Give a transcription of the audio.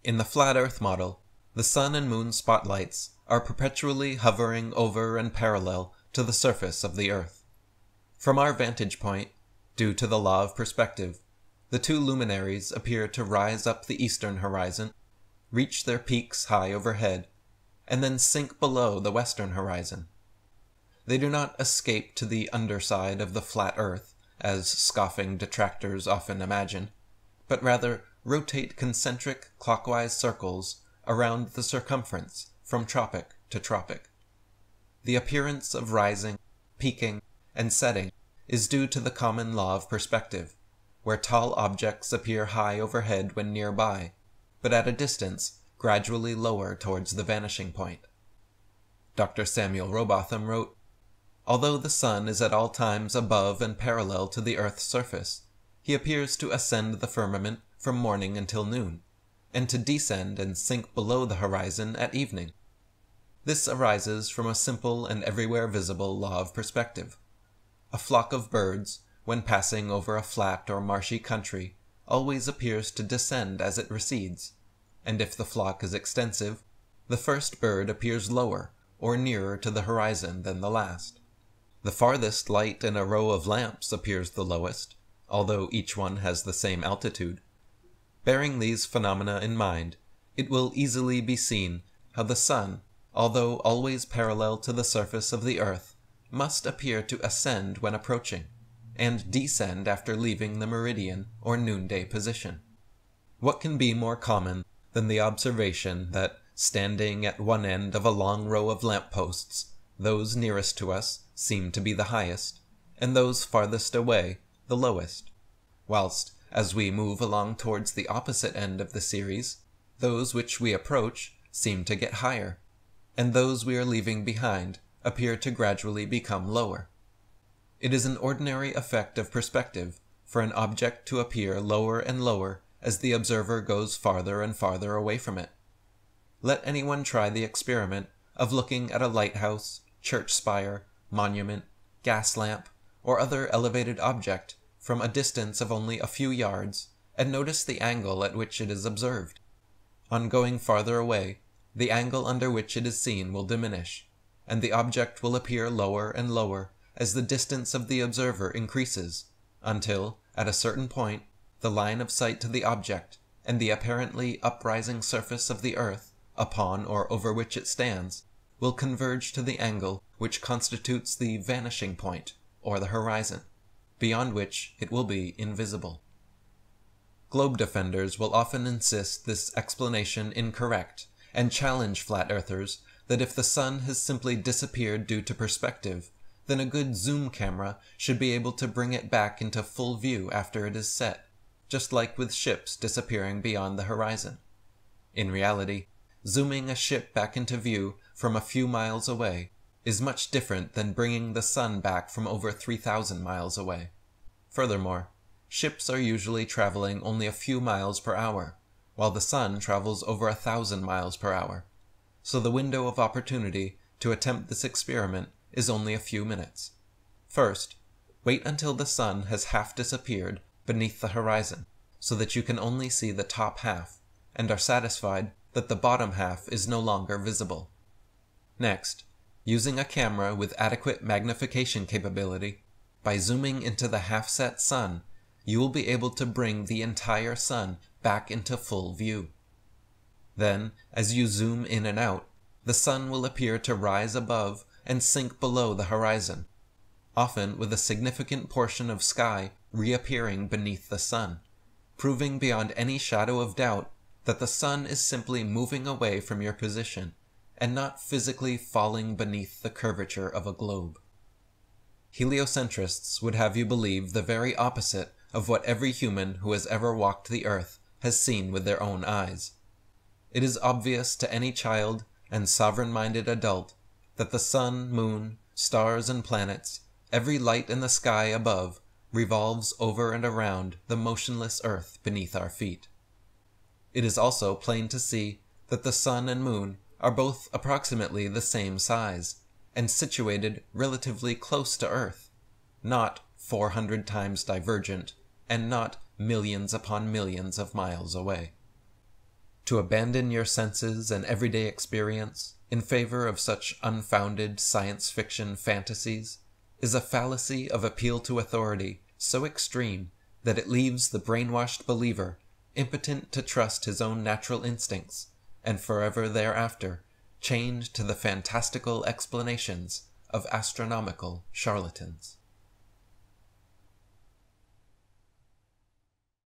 In the flat Earth model, the sun and moon spotlights are perpetually hovering over and parallel to the surface of the Earth. From our vantage point, due to the law of perspective, the two luminaries appear to rise up the eastern horizon, reach their peaks high overhead, and then sink below the western horizon. They do not escape to the underside of the flat Earth, as scoffing detractors often imagine, but rather rotate concentric clockwise circles around the circumference from tropic to tropic. The appearance of rising, peaking, and setting is due to the common law of perspective, where tall objects appear high overhead when nearby, but at a distance gradually lower towards the vanishing point. Dr. Samuel Robotham wrote, "Although the sun is at all times above and parallel to the Earth's surface, he appears to ascend the firmament from morning until noon, and to descend and sink below the horizon at evening. This arises from a simple and everywhere visible law of perspective. A flock of birds, when passing over a flat or marshy country, always appears to descend as it recedes, and if the flock is extensive, the first bird appears lower or nearer to the horizon than the last. The farthest light in a row of lamps appears the lowest, although each one has the same altitude. Bearing these phenomena in mind, it will easily be seen how the sun, although always parallel to the surface of the Earth, must appear to ascend when approaching, and descend after leaving the meridian or noonday position. What can be more common than the observation that, standing at one end of a long row of lampposts, those nearest to us seem to be the highest, and those farthest away the lowest, whilst, as we move along towards the opposite end of the series, those which we approach seem to get higher, and those we are leaving behind appear to gradually become lower. It is an ordinary effect of perspective for an object to appear lower and lower as the observer goes farther and farther away from it. Let anyone try the experiment of looking at a lighthouse, church spire, monument, gas lamp, or other elevated object from a distance of only a few yards, and notice the angle at which it is observed. On going farther away, the angle under which it is seen will diminish, and the object will appear lower and lower as the distance of the observer increases, until, at a certain point, the line of sight to the object, and the apparently uprising surface of the Earth, upon or over which it stands, will converge to the angle which constitutes the vanishing point, or the horizon, beyond which it will be invisible. Globe defenders will often insist this explanation incorrect, and challenge flat earthers that if the sun has simply disappeared due to perspective, then a good zoom camera should be able to bring it back into full view after it is set, just like with ships disappearing beyond the horizon. In reality, zooming a ship back into view from a few miles away is much different than bringing the sun back from over 3,000 miles away. Furthermore, ships are usually traveling only a few miles per hour, while the sun travels over 1,000 miles per hour, so the window of opportunity to attempt this experiment is only a few minutes. First, wait until the sun has half disappeared beneath the horizon, so that you can only see the top half, and are satisfied that the bottom half is no longer visible. Next, using a camera with adequate magnification capability, by zooming into the half-set sun, you will be able to bring the entire sun back into full view. Then, as you zoom in and out, the sun will appear to rise above and sink below the horizon, often with a significant portion of sky reappearing beneath the sun, proving beyond any shadow of doubt that the sun is simply moving away from your position, and not physically falling beneath the curvature of a globe. Heliocentrists would have you believe the very opposite of what every human who has ever walked the earth has seen with their own eyes. It is obvious to any child and sovereign-minded adult that the sun, moon, stars, and planets, every light in the sky above, revolves over and around the motionless earth beneath our feet. It is also plain to see that the sun and moon are both approximately the same size, and situated relatively close to Earth, not 400 times divergent, and not millions upon millions of miles away. To abandon your senses and everyday experience in favor of such unfounded science fiction fantasies is a fallacy of appeal to authority so extreme that it leaves the brainwashed believer impotent to trust his own natural instincts, and forever thereafter chained to the fantastical explanations of astronomical charlatans.